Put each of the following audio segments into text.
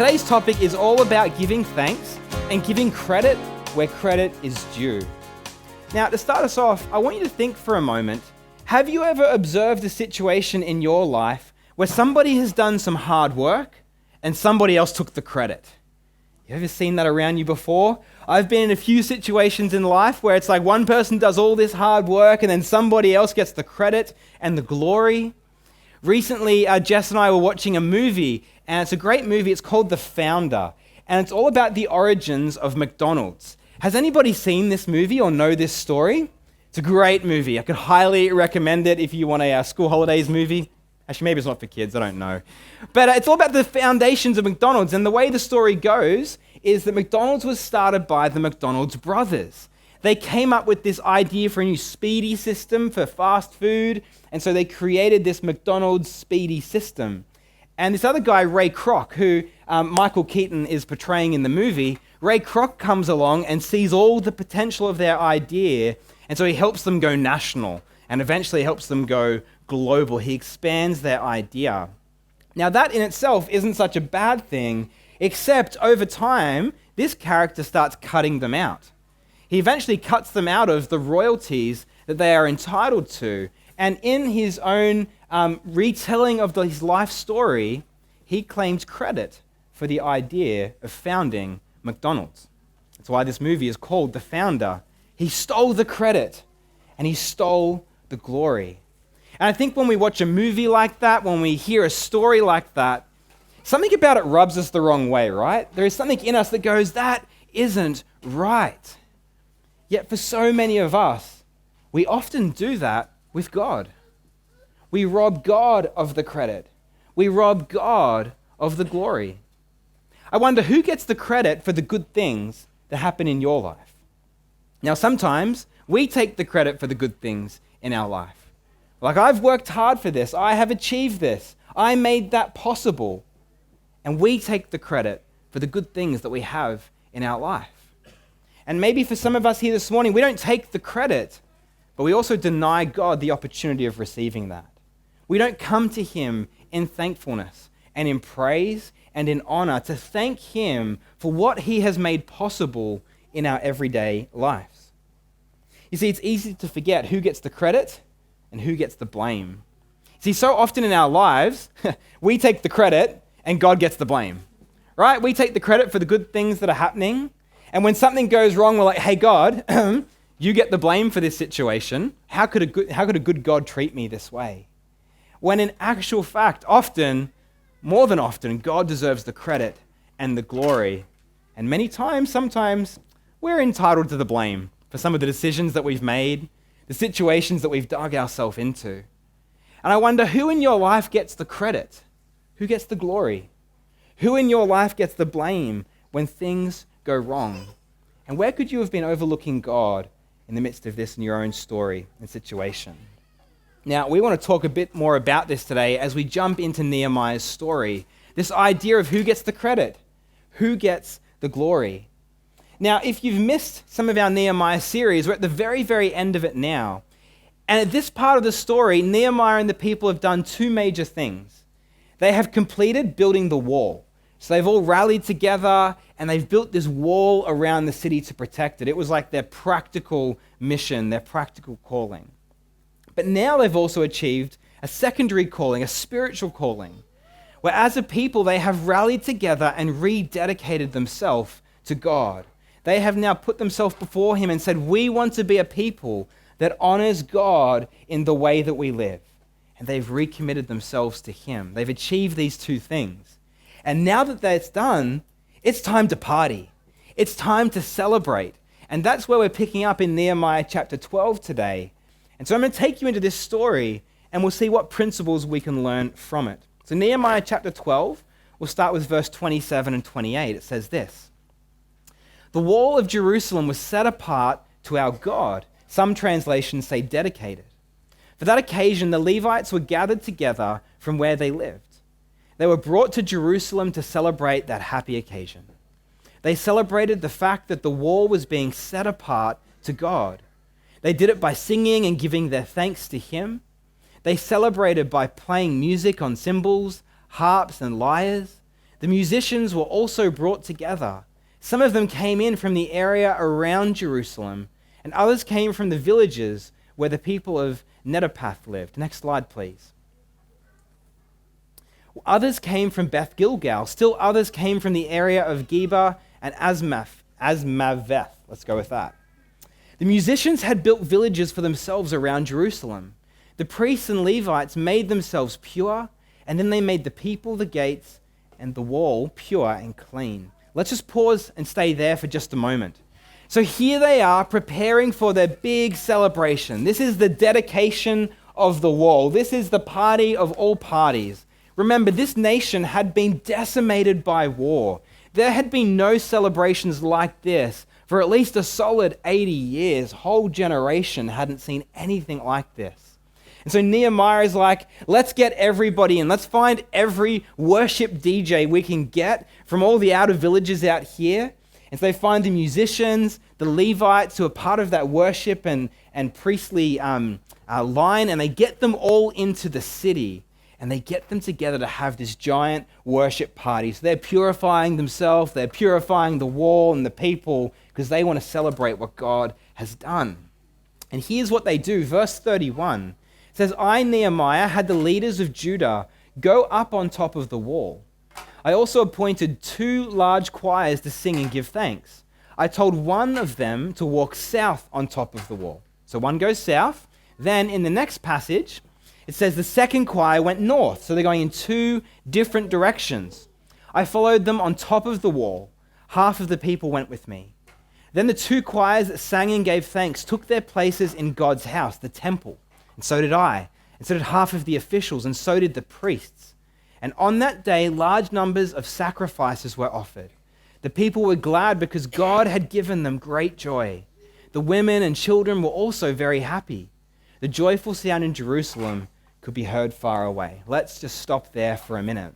Today's topic is all about giving thanks and giving credit where credit is due. Now, to start us off, I want you to think for a moment, have you ever observed a situation in your life where somebody has done some hard work and somebody else took the credit? You ever seen that around you before? I've been in a few situations in life where it's like one person does all this hard work and then somebody else gets the credit and the glory. Recently, Jess and I were watching a movie, and it's a great movie. It's called The Founder, and it's all about the origins of McDonald's. Has anybody seen this movie or know this story? It's a great movie. I could highly recommend it if you want a school holidays movie. Actually, maybe it's not for kids, I don't know. But it's all about the foundations of McDonald's, and the way the story goes is that McDonald's was started by the McDonald's brothers. They came up with this idea for a new speedy system for fast food, and so they created this McDonald's speedy system. And this other guy, Ray Kroc, who Michael Keaton is portraying in the movie, Ray Kroc comes along and sees all the potential of their idea, and so he helps them go national, and eventually helps them go global. He expands their idea. Now that in itself isn't such a bad thing, except over time, this character starts cutting them out. He eventually cuts them out of the royalties that they are entitled to. And in his own retelling of his life story, he claims credit for the idea of founding McDonald's. That's why this movie is called The Founder. He stole the credit and he stole the glory. And I think when we watch a movie like that, when we hear a story like that, something about it rubs us the wrong way, right? There is something in us that goes, that isn't right. Yet for so many of us, we often do that with God. We rob God of the credit. We rob God of the glory. I wonder who gets the credit for the good things that happen in your life. Now, sometimes we take the credit for the good things in our life. Like, I've worked hard for this. I have achieved this. I made that possible. And we take the credit for the good things that we have in our life. And maybe for some of us here this morning, we don't take the credit, but we also deny God the opportunity of receiving that. We don't come to Him in thankfulness and in praise and in honor to thank Him for what He has made possible in our everyday lives. You see, it's easy to forget who gets the credit and who gets the blame. See, so often in our lives, we take the credit and God gets the blame, right? We take the credit for the good things that are happening, and when something goes wrong, we're like, hey, God, you get the blame for this situation. How could a good God treat me this way? When in actual fact, often, more than often, God deserves the credit and the glory. And many times, sometimes, we're entitled to the blame for some of the decisions that we've made, the situations that we've dug ourselves into. And I wonder who in your life gets the credit? Who gets the glory? Who in your life gets the blame when things go wrong? And where could you have been overlooking God in the midst of this in your own story and situation? Now, we want to talk a bit more about this today as we jump into Nehemiah's story. This idea of who gets the credit, who gets the glory. Now, if you've missed some of our Nehemiah series, we're at the very, very end of it now. And at this part of the story, Nehemiah and the people have done two major things. They have completed building the wall. So they've all rallied together and they've built this wall around the city to protect it. It was like their practical mission, their practical calling. But now they've also achieved a secondary calling, a spiritual calling, where as a people they have rallied together and rededicated themselves to God. They have now put themselves before Him and said, we want to be a people that honors God in the way that we live. And they've recommitted themselves to Him. They've achieved these two things. And now that that's done, it's time to party. It's time to celebrate. And that's where we're picking up in Nehemiah chapter 12 today. And so I'm going to take you into this story and we'll see what principles we can learn from it. So Nehemiah chapter 12, we'll start with verse 27 and 28. It says this: the wall of Jerusalem was set apart to our God. Some translations say dedicated. For that occasion, the Levites were gathered together from where they lived. They were brought to Jerusalem to celebrate that happy occasion. They celebrated the fact that the wall was being set apart to God. They did it by singing and giving their thanks to Him. They celebrated by playing music on cymbals, harps, and lyres. The musicians were also brought together. Some of them came in from the area around Jerusalem, and others came from the villages where the people of Netophath lived. Next slide, please. Others came from Beth Gilgal. Still others came from the area of Geba and Asmaveth. Let's go with that. The musicians had built villages for themselves around Jerusalem. The priests and Levites made themselves pure, and then they made the people, the gates, and the wall pure and clean. Let's just pause and stay there for just a moment. So here they are preparing for their big celebration. This is the dedication of the wall. This is the party of all parties. Remember, this nation had been decimated by war. There had been no celebrations like this for at least a solid 80 years. Whole generation hadn't seen anything like this. And so Nehemiah is like, let's get everybody in. Let's find every worship DJ we can get from all the outer villages out here. And so they find the musicians, the Levites who are part of that worship and priestly line, and they get them all into the city. And they get them together to have this giant worship party. So they're purifying themselves, they're purifying the wall and the people because they want to celebrate what God has done. And here's what they do. Verse 31 says, I, Nehemiah, had the leaders of Judah go up on top of the wall. I also appointed 2 large choirs to sing and give thanks. I told one of them to walk south on top of the wall. So one goes south. Then in the next passage, it says the second choir went north. So they're going in 2 different directions. I followed them on top of the wall. Half of the people went with me. Then the 2 choirs that sang and gave thanks took their places in God's house, the temple. And so did I. And so did half of the officials. And so did the priests. And on that day, large numbers of sacrifices were offered. The people were glad because God had given them great joy. The women and children were also very happy. The joyful sound in Jerusalem could be heard far away. Let's just stop there for a minute.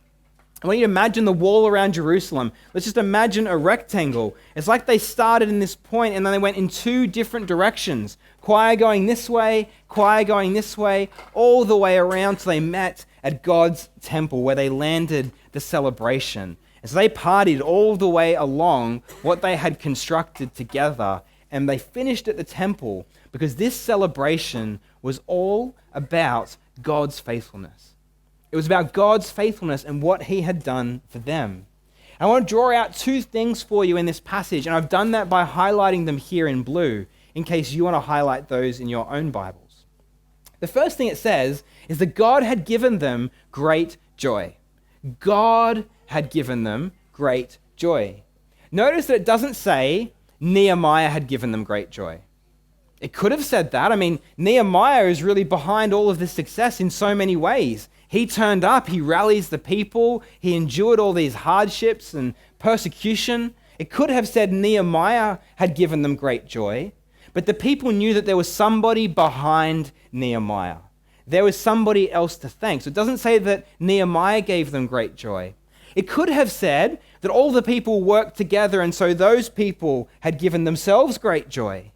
I want you to imagine the wall around Jerusalem. Let's just imagine a rectangle. It's like they started in this point and then they went in 2 different directions. Choir going this way, choir going this way, all the way around till they met at God's temple where they landed the celebration. And so they partied all the way along what they had constructed together, and they finished at the temple because this celebration was all about God's faithfulness. It was about God's faithfulness and what he had done for them. I want to draw out 2 things for you in this passage, and I've done that by highlighting them here in blue in case you want to highlight those in your own Bibles. The first thing it says is that God had given them great joy. God had given them great joy. Notice that it doesn't say Nehemiah had given them great joy. It could have said that. I mean, Nehemiah is really behind all of this success in so many ways. He turned up, he rallies the people, he endured all these hardships and persecution. It could have said Nehemiah had given them great joy, but the people knew that there was somebody behind Nehemiah. There was somebody else to thank. So it doesn't say that Nehemiah gave them great joy. It could have said that all the people worked together and so those people had given themselves great joy.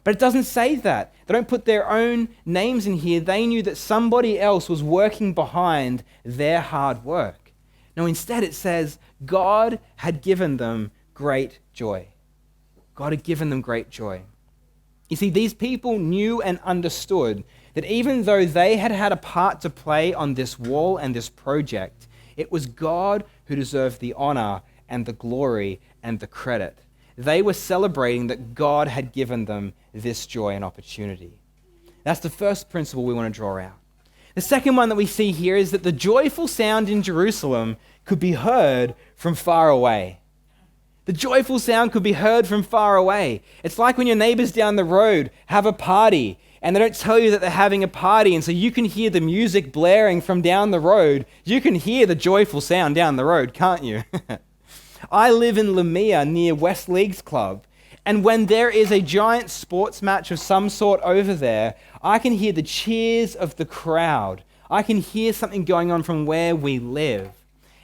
But it doesn't say that. They don't put their own names in here. They knew that somebody else was working behind their hard work. No, instead it says God had given them great joy. God had given them great joy. You see, these people knew and understood that even though they had had a part to play on this wall and this project, it was God who deserved the honor and the glory and the credit. They were celebrating that God had given them this joy and opportunity. That's the first principle we want to draw out. The second one that we see here is that the joyful sound in Jerusalem could be heard from far away. The joyful sound could be heard from far away. It's like when your neighbors down the road have a party and they don't tell you that they're having a party, and so you can hear the music blaring from down the road. You can hear the joyful sound down the road, can't you? I live in Lamia near West Leagues Club, and when there is a giant sports match of some sort over there, I can hear the cheers of the crowd. I can hear something going on from where we live.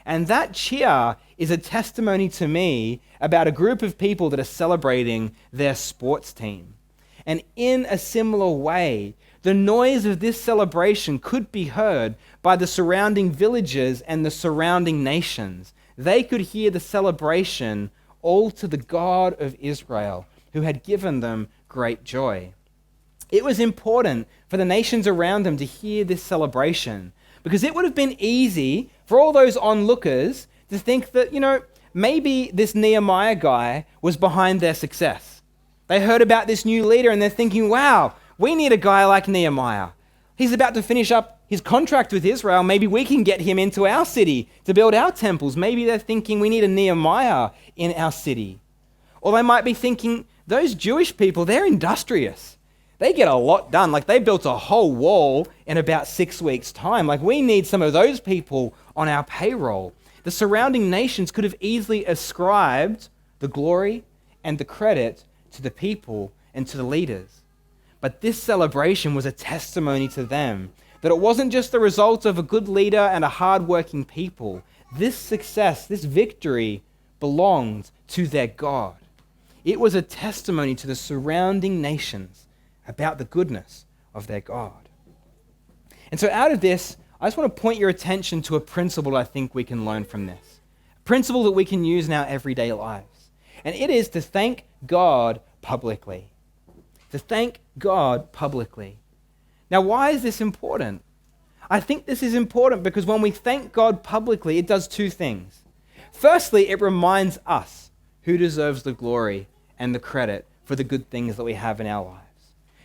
And that cheer is a testimony to me about a group of people that are celebrating their sports team. And in a similar way, the noise of this celebration could be heard by the surrounding villages and the surrounding nations. they could hear the celebration all to the God of Israel, who had given them great joy. It was important for the nations around them to hear this celebration, because it would have been easy for all those onlookers to think that, maybe this Nehemiah guy was behind their success. They heard about this new leader and they're thinking, wow, we need a guy like Nehemiah. He's about to finish up his contract with Israel. Maybe we can get him into our city to build our temples. Maybe they're thinking we need a Nehemiah in our city. Or they might be thinking, those Jewish people, they're industrious. They get a lot done. Like, they built a whole wall in about 6 weeks' time. Like, we need some of those people on our payroll. The surrounding nations could have easily ascribed the glory and the credit to the people and to the leaders. But this celebration was a testimony to them that it wasn't just the result of a good leader and a hard-working people. This success, this victory, belonged to their God. It was a testimony to the surrounding nations about the goodness of their God. And so out of this, I just want to point your attention to a principle I think we can learn from this. A principle that we can use in our everyday lives. And it is to thank God publicly. To thank God publicly. Now, why is this important? I think this is important because when we thank God publicly, it does two things. Firstly, it reminds us who deserves the glory and the credit for the good things that we have in our lives.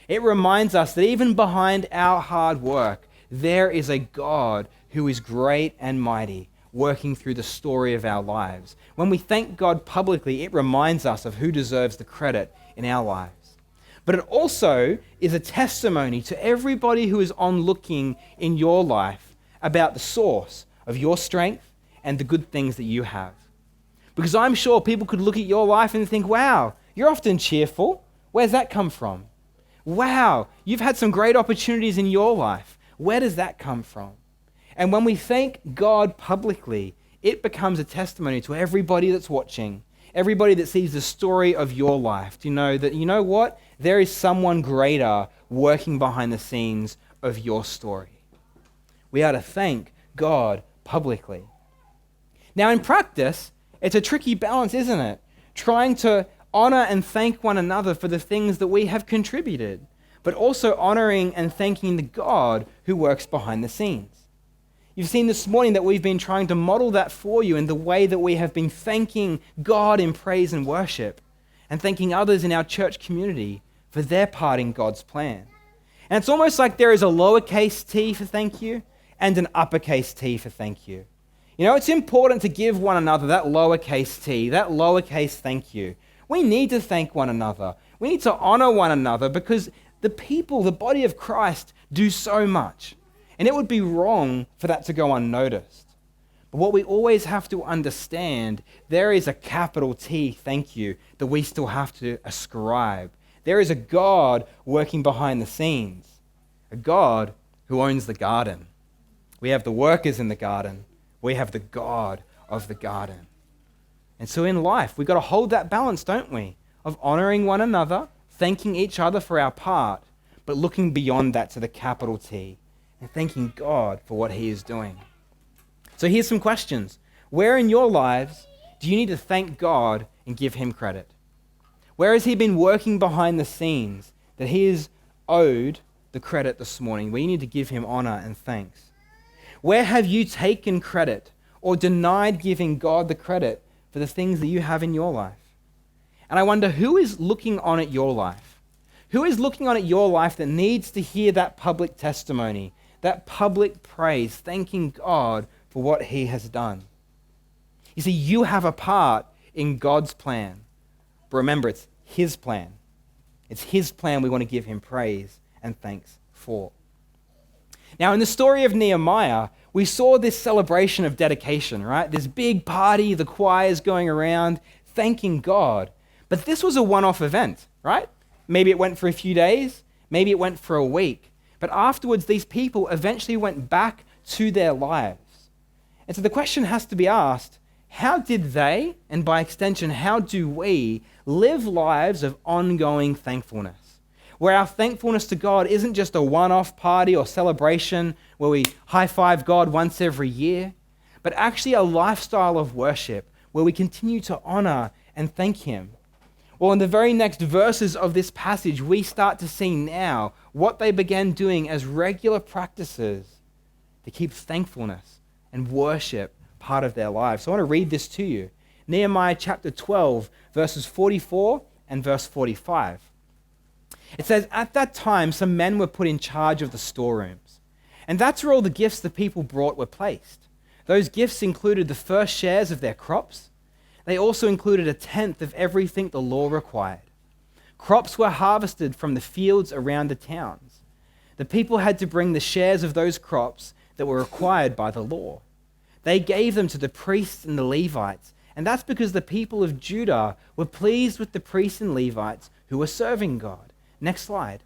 It reminds us that even behind our hard work, there is a God who is great and mighty, working through the story of our lives. When we thank God publicly, it reminds us of who deserves the credit in our lives. But it also is a testimony to everybody who is onlooking in your life about the source of your strength and the good things that you have. Because I'm sure people could look at your life and think, wow, you're often cheerful. Where's that come from? Wow, you've had some great opportunities in your life. Where does that come from? And when we thank God publicly, it becomes a testimony to everybody that's watching, everybody that sees the story of your life, to know that, you know what? There is someone greater working behind the scenes of your story. We are to thank God publicly. Now, in practice, it's a tricky balance, isn't it? Trying to honor and thank one another for the things that we have contributed, but also honoring and thanking the God who works behind the scenes. You've seen this morning that we've been trying to model that for you in the way that we have been thanking God in praise and worship, and thanking others in our church community for their part in God's plan. And it's almost like there is a lowercase t for thank you and an uppercase T for thank you. It's important to give one another that lowercase t, that lowercase thank you. We need to thank one another. We need to honor one another because the people, the body of Christ, do so much. And it would be wrong for that to go unnoticed. But what we always have to understand, there is a capital T, thank you, that we still have to ascribe. There is a God working behind the scenes, a God who owns the garden. We have the workers in the garden. We have the God of the garden. And so in life, we've got to hold that balance, don't we? Of honoring one another, thanking each other for our part, but looking beyond that to the capital T and thanking God for what he is doing. So here's some questions. Where in your lives do you need to thank God and give him credit? Where has he been working behind the scenes that he is owed the credit this morning, where you need to give him honor and thanks? Where have you taken credit or denied giving God the credit for the things that you have in your life? And I wonder, who is looking on at your life? Who is looking on at your life that needs to hear that public testimony, that public praise, thanking God for what he has done? You see, you have a part in God's plan. But remember, it's his plan. It's his plan we want to give him praise and thanks for. Now, in the story of Nehemiah, we saw this celebration of dedication, right? This big party, the choirs going around, thanking God. But this was a one-off event, right? Maybe it went for a few days, maybe it went for a week. But afterwards, these people eventually went back to their lives. And so the question has to be asked, how did they, and by extension, how do we live lives of ongoing thankfulness? Where our thankfulness to God isn't just a one-off party or celebration where we high-five God once every year, but actually a lifestyle of worship where we continue to honor and thank him. Well, in the very next verses of this passage, we start to see now what they began doing as regular practices to keep thankfulness and worship part of their lives. So I want to read this to you. Nehemiah chapter 12, verses 44 and verse 45. It says, "At that time, some men were put in charge of the storerooms, and that's where all the gifts the people brought were placed. Those gifts included the first shares of their crops. They also included a tenth of everything the law required. Crops were harvested from the fields around the towns. The people had to bring the shares of those crops that were required by the law. They gave them to the priests and the Levites, and that's because the people of Judah were pleased with the priests and Levites who were serving God." Next slide.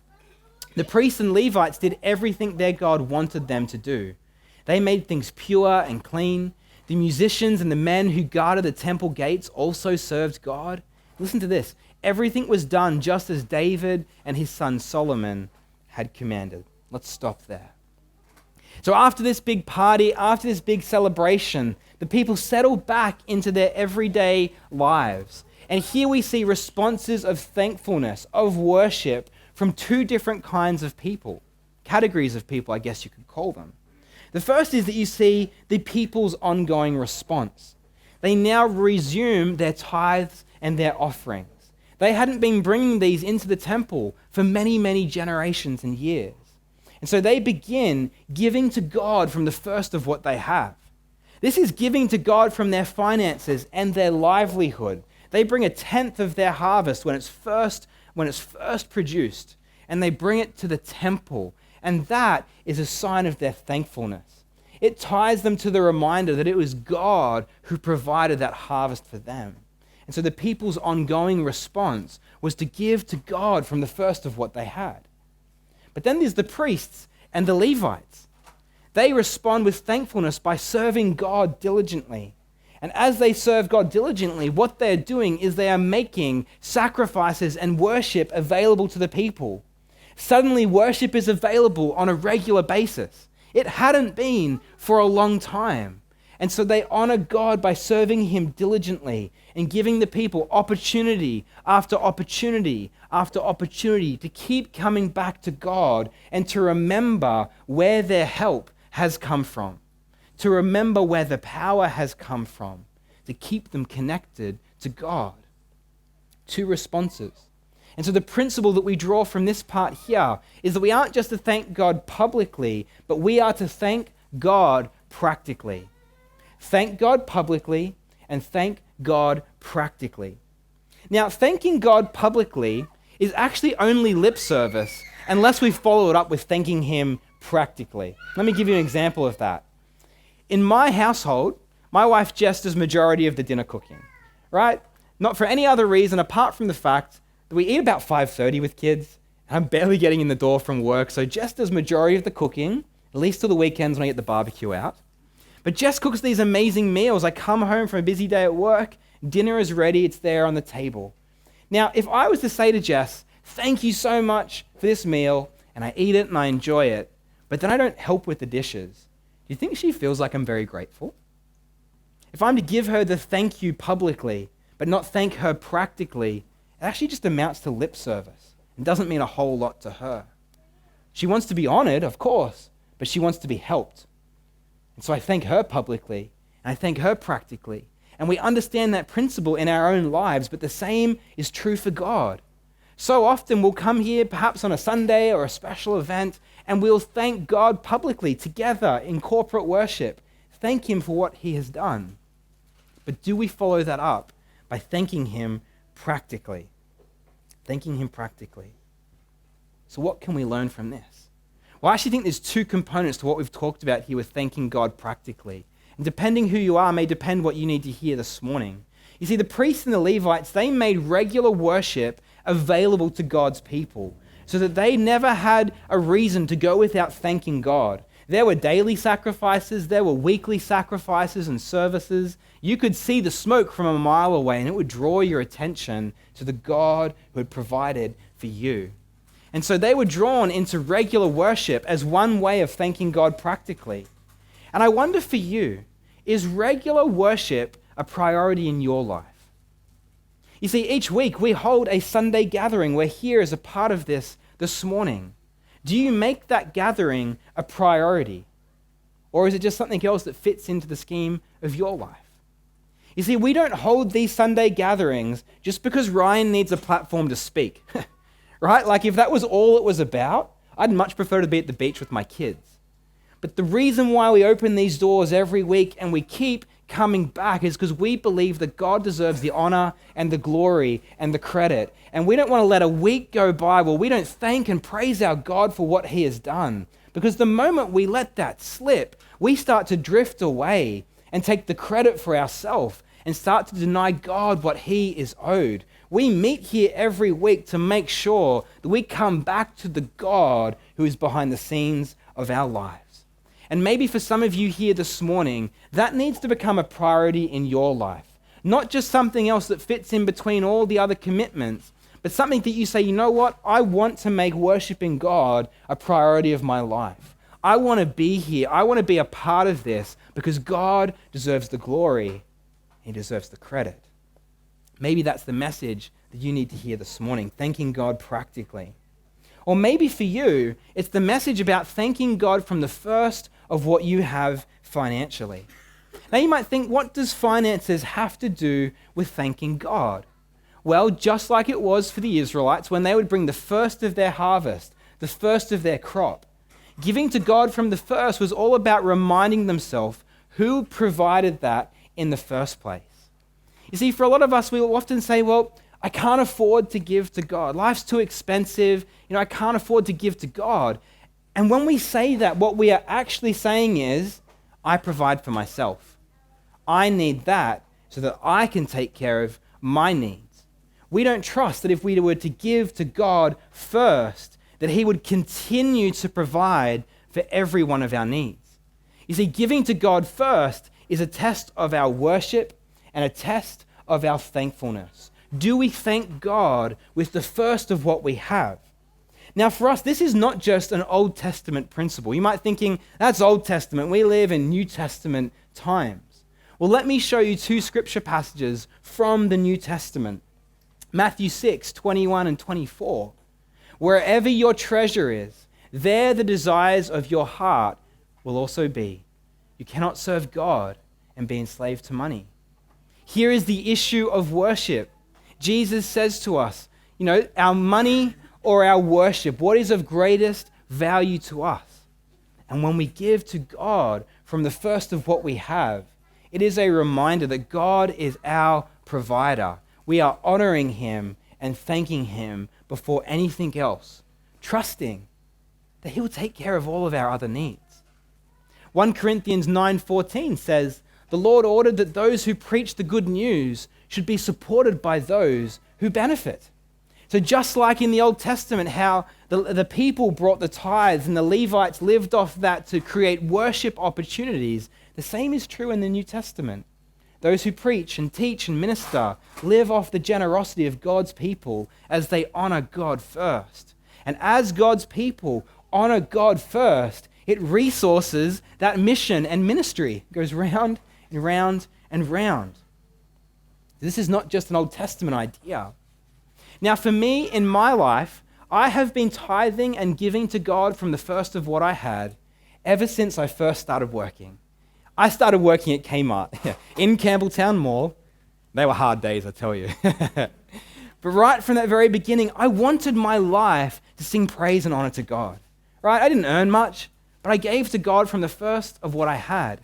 "The priests and Levites did everything their God wanted them to do. They made things pure and clean. The musicians and the men who guarded the temple gates also served God." Listen to this. "Everything was done just as David and his son Solomon had commanded." Let's stop there. So after this big party, after this big celebration, the people settled back into their everyday lives. And here we see responses of thankfulness, of worship from two different kinds of people, categories of people, I guess you could call them. The first is that you see the people's ongoing response. They now resume their tithes and their offerings. They hadn't been bringing these into the temple for many, many generations and years. And so they begin giving to God from the first of what they have. This is giving to God from their finances and their livelihood. They bring a tenth of their harvest when it's first produced, and they bring it to the temple. And that is a sign of their thankfulness. It ties them to the reminder that it was God who provided that harvest for them. And so the people's ongoing response was to give to God from the first of what they had. But then there's the priests and the Levites. They respond with thankfulness by serving God diligently. And as they serve God diligently, what they're doing is they are making sacrifices and worship available to the people. Suddenly, worship is available on a regular basis. It hadn't been for a long time. And so they honor God by serving him diligently and giving the people opportunity after opportunity after opportunity to keep coming back to God and to remember where their help has come from, to remember where the power has come from, to keep them connected to God. Two responses. And so the principle that we draw from this part here is that we aren't just to thank God publicly, but we are to thank God practically. Thank God publicly and thank God practically. Now, thanking God publicly is actually only lip service unless we follow it up with thanking him practically. Let me give you an example of that. In my household, my wife Jess does majority of the dinner cooking, right? Not for any other reason apart from the fact that we eat about 5:30 with kids. I'm barely getting in the door from work, so Jess does majority of the cooking, at least till the weekends when I get the barbecue out. But Jess cooks these amazing meals. I come home from a busy day at work, dinner is ready, it's there on the table. Now, if I was to say to Jess, "Thank you so much for this meal," and I eat it and I enjoy it, but then I don't help with the dishes, do you think she feels like I'm very grateful? If I'm to give her the thank you publicly, but not thank her practically, it actually just amounts to lip service. It doesn't mean a whole lot to her. She wants to be honored, of course, but she wants to be helped. And so I thank her publicly, and I thank her practically. And we understand that principle in our own lives, but the same is true for God. So often we'll come here, perhaps on a Sunday or a special event, and we'll thank God publicly together in corporate worship. Thank him for what he has done. But do we follow that up by thanking him practically? Thanking him practically. So what can we learn from this? Well, I actually think there's two components to what we've talked about here with thanking God practically. And depending who you are may depend what you need to hear this morning. You see, the priests and the Levites, they made regular worship available to God's people so that they never had a reason to go without thanking God. There were daily sacrifices, there were weekly sacrifices and services. You could see the smoke from a mile away and it would draw your attention to the God who had provided for you. And so they were drawn into regular worship as one way of thanking God practically. And I wonder for you, Is regular worship a priority in your life? You see, each week we hold a Sunday gathering. We're here as a part of this morning. Do you make that gathering a priority? Or is it just something else that fits into the scheme of your life? You see, we don't hold these Sunday gatherings just because Ryan needs a platform to speak, right? Like if that was all it was about, I'd much prefer to be at the beach with my kids. But the reason why we open these doors every week and we keep coming back is because we believe that God deserves the honor and the glory and the credit. And we don't want to let a week go by where we don't thank and praise our God for what he has done. Because the moment we let that slip, we start to drift away and take the credit for ourselves and start to deny God what he is owed. We meet here every week to make sure that we come back to the God who is behind the scenes of our lives. And maybe for some of you here this morning, that needs to become a priority in your life. Not just something else that fits in between all the other commitments, but something that you say, you know what? I want to make worshiping God a priority of my life. I want to be here. I want to be a part of this because God deserves the glory. He deserves the credit. Maybe that's the message that you need to hear this morning, thanking God practically. Or maybe for you, it's the message about thanking God from the first of what you have financially. Now you might think, what does finances have to do with thanking God? Well, just like it was for the Israelites when they would bring the first of their harvest, the first of their crop, giving to God from the first was all about reminding themselves who provided that in the first place. You see, for a lot of us, we will often say, well, I can't afford to give to God. Life's too expensive. I can't afford to give to God. And when we say that, what we are actually saying is, I provide for myself. I need that so that I can take care of my needs. We don't trust that if we were to give to God first, that he would continue to provide for every one of our needs. You see, giving to God first is a test of our worship and a test of our thankfulness. Do we thank God with the first of what we have? Now for us, this is not just an Old Testament principle. You might be thinking, that's Old Testament. We live in New Testament times. Well, let me show you two scripture passages from the New Testament. Matthew 6:21 and 24. Wherever your treasure is, there the desires of your heart will also be. You cannot serve God and be enslaved to money. Here is the issue of worship. Jesus says to us, our money or our worship, what is of greatest value to us? And when we give to God from the first of what we have, it is a reminder that God is our provider. We are honoring him and thanking him before anything else, trusting that he will take care of all of our other needs. 1 Corinthians 9:14 says, the Lord ordered that those who preach the good news should be supported by those who benefit. So just like in the Old Testament, how the people brought the tithes and the Levites lived off that to create worship opportunities, the same is true in the New Testament. Those who preach and teach and minister live off the generosity of God's people as they honor God first. And as God's people honor God first, it resources that mission and ministry. It goes round and round and round. This is not just an Old Testament idea. Now, for me, in my life, I have been tithing and giving to God from the first of what I had ever since I first started working. I started working at Kmart in Campbelltown Mall. They were hard days, I tell you. But right from that very beginning, I wanted my life to sing praise and honor to God. Right? I didn't earn much, but I gave to God from the first of what I had.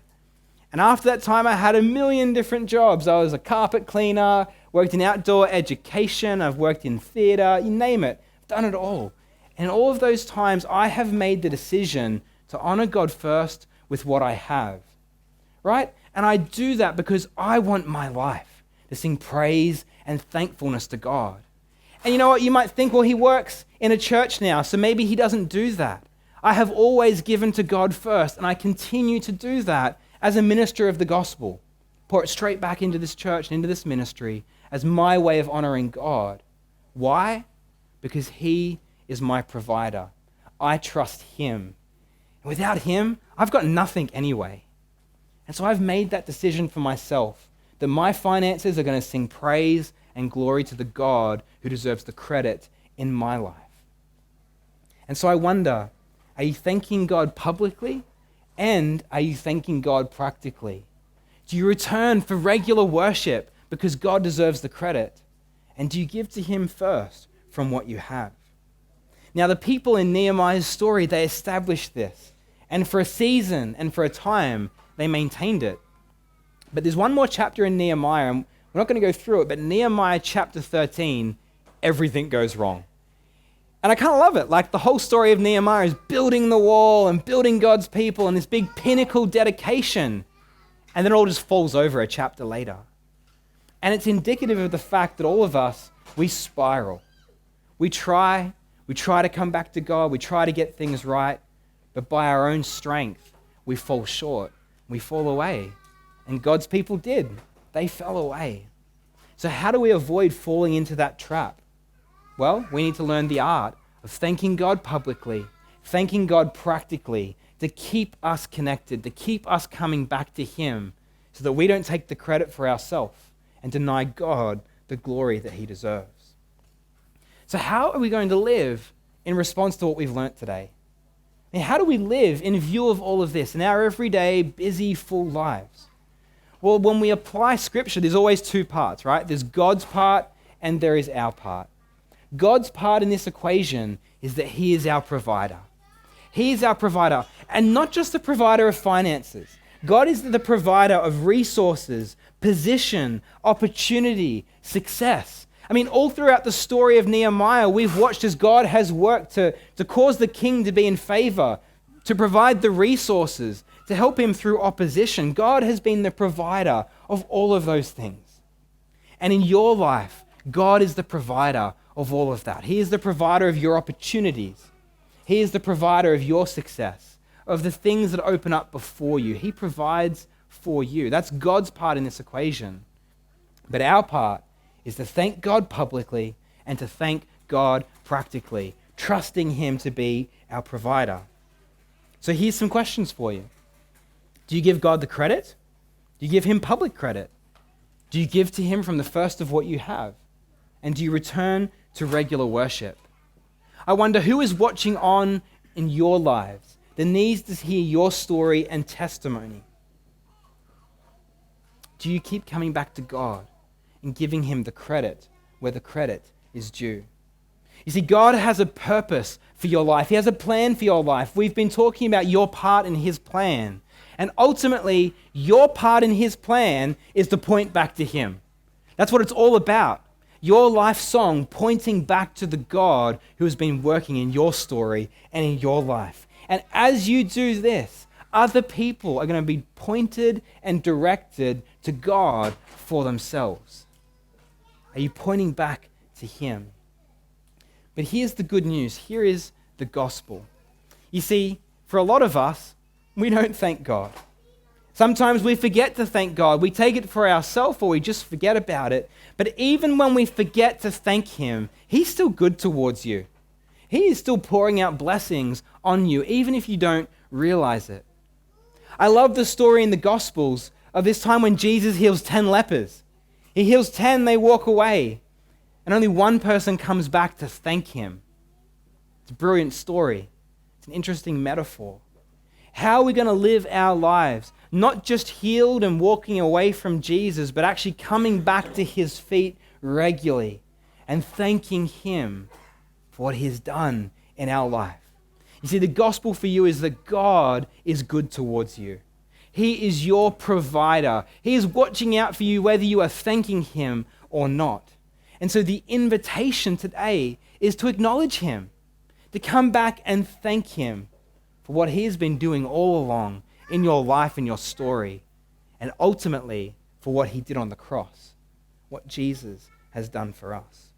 And after that time, I had a million different jobs. I was a carpet cleaner, worked in outdoor education, I've worked in theater, you name it. I've done it all. And all of those times, I have made the decision to honor God first with what I have. Right? And I do that because I want my life to sing praise and thankfulness to God. And you know what? You might think, well, he works in a church now, so maybe he doesn't do that. I have always given to God first, and I continue to do that as a minister of the gospel. Pour it straight back into this church and into this ministry as my way of honoring God. Why? Because he is my provider. I trust him. And without him, I've got nothing anyway. And so I've made that decision for myself, that my finances are going to sing praise and glory to the God who deserves the credit in my life. And so I wonder, are you thanking God publicly, and are you thanking God practically? Do you return for regular worship because God deserves the credit? And do you give to him first from what you have? Now, the people in Nehemiah's story, they established this. And for a season and for a time, they maintained it. But there's one more chapter in Nehemiah, and we're not going to go through it, but Nehemiah chapter 13, everything goes wrong. And I kind of love it. Like, the whole story of Nehemiah is building the wall and building God's people and this big pinnacle dedication. And then it all just falls over a chapter later. And it's indicative of the fact that all of us, we spiral. We try to come back to God. We try to get things right. But by our own strength, we fall short. We fall away. And God's people did. They fell away. So how do we avoid falling into that trap? Well, we need to learn the art of thanking God publicly, thanking God practically, to keep us connected, to keep us coming back to him, so that we don't take the credit for ourselves and deny God the glory that he deserves. So how are we going to live in response to what we've learnt today? And how do we live in view of all of this in our everyday, busy, full lives? Well, when we apply Scripture, there's always two parts, right? There's God's part and there is our part. God's part in this equation is that he is our provider. He is our provider, and not just the provider of finances. God is the provider of resources, position, opportunity, success. I mean, all throughout the story of Nehemiah, we've watched as God has worked to cause the king to be in favor, to provide the resources, to help him through opposition. God has been the provider of all of those things. And in your life, God is the provider of all of that. He is the provider of your opportunities. He is the provider of your success, of the things that open up before you. He provides for you. That's God's part in this equation. But our part is to thank God publicly and to thank God practically, trusting him to be our provider. So here's some questions for you. Do you give God the credit? Do you give him public credit? Do you give to him from the first of what you have? And do you return to regular worship? I wonder who is watching on in your lives that needs to hear your story and testimony. Do you keep coming back to God and giving him the credit where the credit is due? You see, God has a purpose for your life. He has a plan for your life. We've been talking about your part in his plan. And ultimately, your part in his plan is to point back to him. That's what it's all about. Your life song pointing back to the God who has been working in your story and in your life. And as you do this, other people are going to be pointed and directed to God for themselves. Are you pointing back to him? But here's the good news. Here is the gospel. You see, for a lot of us, we don't thank God. Sometimes we forget to thank God. We take it for ourselves or we just forget about it. But even when we forget to thank him, he's still good towards you. He is still pouring out blessings on you, even if you don't realize it. I love the story in the Gospels of this time when Jesus heals 10 lepers. He heals 10, they walk away, and only one person comes back to thank him. It's a brilliant story. It's an interesting metaphor. How are we going to live our lives? Not just healed and walking away from Jesus, but actually coming back to his feet regularly and thanking him for what he has done in our life. You see, the gospel for you is that God is good towards you. He is your provider. He is watching out for you whether you are thanking him or not. And so the invitation today is to acknowledge him, to come back and thank him for what he has been doing all along in your life and your story, and ultimately for what he did on the cross, what Jesus has done for us.